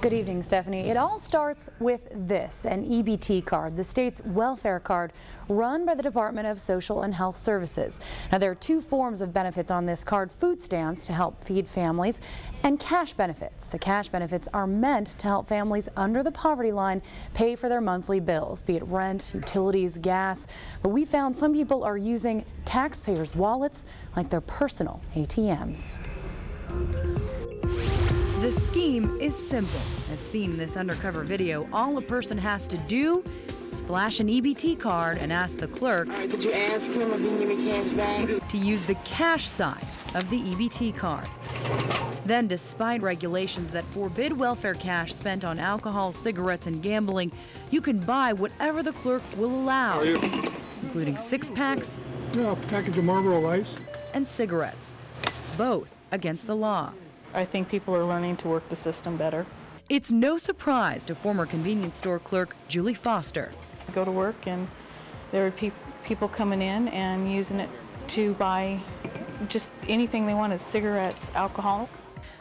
Good evening, Stephanie. It all starts with this, an EBT card, the state's welfare card run by the Department of Social and Health Services. Now, there are two forms of benefits on this card: food stamps to help feed families and cash benefits. The cash benefits are meant to help families under the poverty line pay for their monthly bills, be it rent, utilities, gas. But we found some people are using taxpayers' wallets like their personal ATMs. The scheme is simple. As seen in this undercover video, all a person has to do is flash an EBT card and ask the clerk Could you ask him if he can give me cash back? to use the cash side of the EBT card. Then, despite regulations that forbid welfare cash spent on alcohol, cigarettes, and gambling, you can buy whatever the clerk will allow, including six-packs a package of Marlboro Lights and cigarettes, both against the law. I think people are learning to work the system better. It's no surprise to former convenience store clerk Julie Foster. I go to work and there are people coming in and using it to buy just anything they want, as cigarettes, alcohol.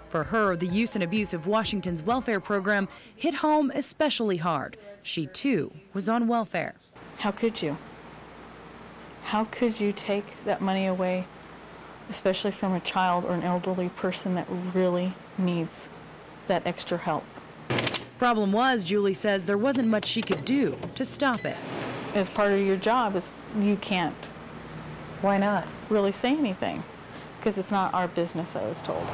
For her, the use and abuse of Washington's welfare program hit home especially hard. She, too, was on welfare. How could you? How could you take that money away, especially from a child or an elderly person that really needs that extra help? Problem was, Julie says, there wasn't much she could do to stop it. As part of your job, you can't Why not? really say anything because it's not our business, I was told.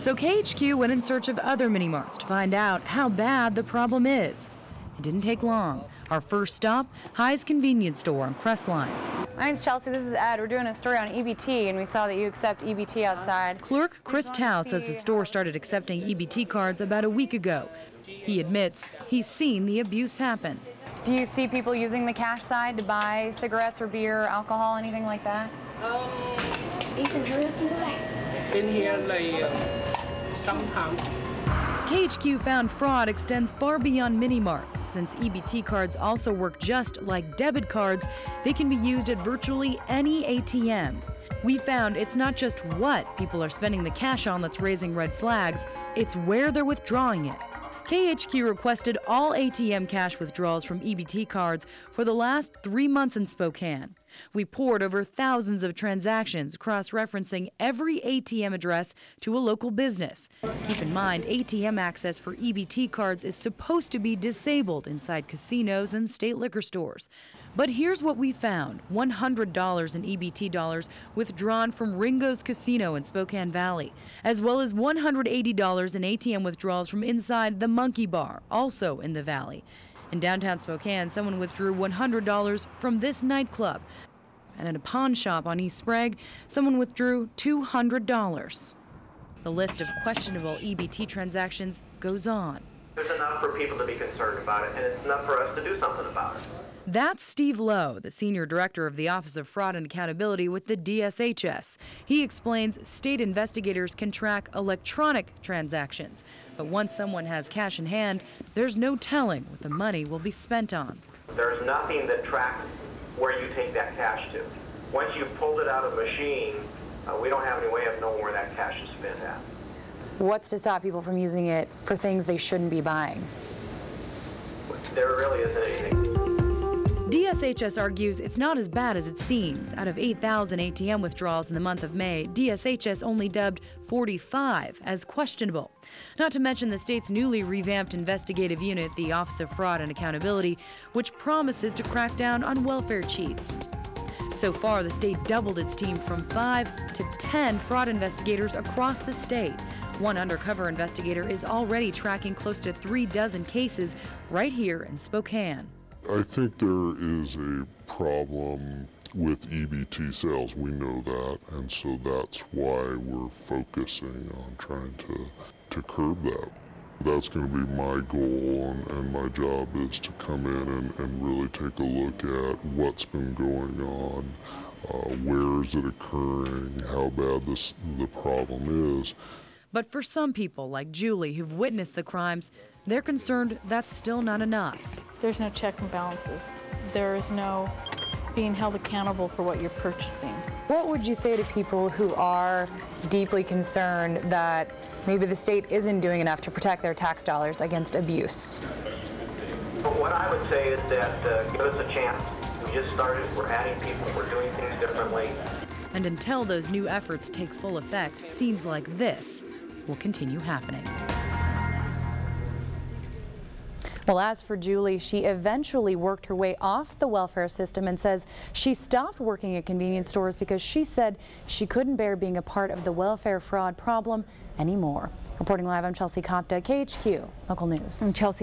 So KHQ went in search of other mini-marts to find out how bad the problem is. It didn't take long. Our first stop, High's convenience store on Crestline. My name's Chelsea, this is Ed. We're doing a story on EBT, and we saw that you accept EBT outside. Clerk Chris Tao says the store started accepting EBT cards about a week ago. He admits he's seen the abuse happen. Do you see people using the cash side to buy cigarettes or beer, alcohol, anything like that? In here, like, sometimes. KHQ found fraud extends far beyond mini-marts. Since EBT cards also work just like debit cards, they can be used at virtually any ATM. We found it's not just what people are spending the cash on that's raising red flags, it's where they're withdrawing it. KHQ requested all ATM cash withdrawals from EBT cards for the last 3 months in Spokane. We poured over thousands of transactions, cross-referencing every ATM address to a local business. Keep in mind, ATM access for EBT cards is supposed to be disabled inside casinos and state liquor stores. But here's what we found: $100 in EBT dollars withdrawn from Ringo's Casino in Spokane Valley, as well as $180 in ATM withdrawals from inside the Monkey Bar, also in the valley. In downtown Spokane, someone withdrew $100 from this nightclub. And at a pawn shop on East Sprague, someone withdrew $200. The list of questionable EBT transactions goes on. There's enough for people to be concerned about it, and it's enough for us to do something about it. That's Steve Lowe, the senior director of the Office of Fraud and Accountability with the DSHS. He explains state investigators can track electronic transactions, but once someone has cash in hand, there's no telling what the money will be spent on. There's nothing that tracks where you take that cash to. Once you've pulled it out of the machine, we don't have any way of knowing where that cash is spent at. What's to stop people from using it for things they shouldn't be buying? There really isn't anything. DSHS argues it's not as bad as it seems. Out of 8,000 ATM withdrawals in the month of May, DSHS only dubbed 45 as questionable. Not to mention the state's newly revamped investigative unit, the Office of Fraud and Accountability, which promises to crack down on welfare cheats. So far, the state doubled its team from 5 to 10 fraud investigators across the state. One undercover investigator is already tracking close to 36 cases right here in Spokane. I think there is a problem with EBT sales. We know that, and so that's why we're focusing on trying to curb that. That's going to be my goal, and my job is to come in and really take a look at what's been going on, where is it occurring, how bad the problem is. But for some people like Julie who've witnessed the crimes, they're concerned that's still not enough. There's no check and balances. There is no being held accountable for what you're purchasing. What would you say to people who are deeply concerned that maybe the state isn't doing enough to protect their tax dollars against abuse? But what I would say is that give us a chance. We just started, we're adding people, we're doing things differently. And until those new efforts take full effect, scenes like this will continue happening. Well, as for Julie, she eventually worked her way off the welfare system and says she stopped working at convenience stores because she said she couldn't bear being a part of the welfare fraud problem anymore. Reporting live, I'm Chelsea Kopta, KHQ Local News. I'm Chelsea.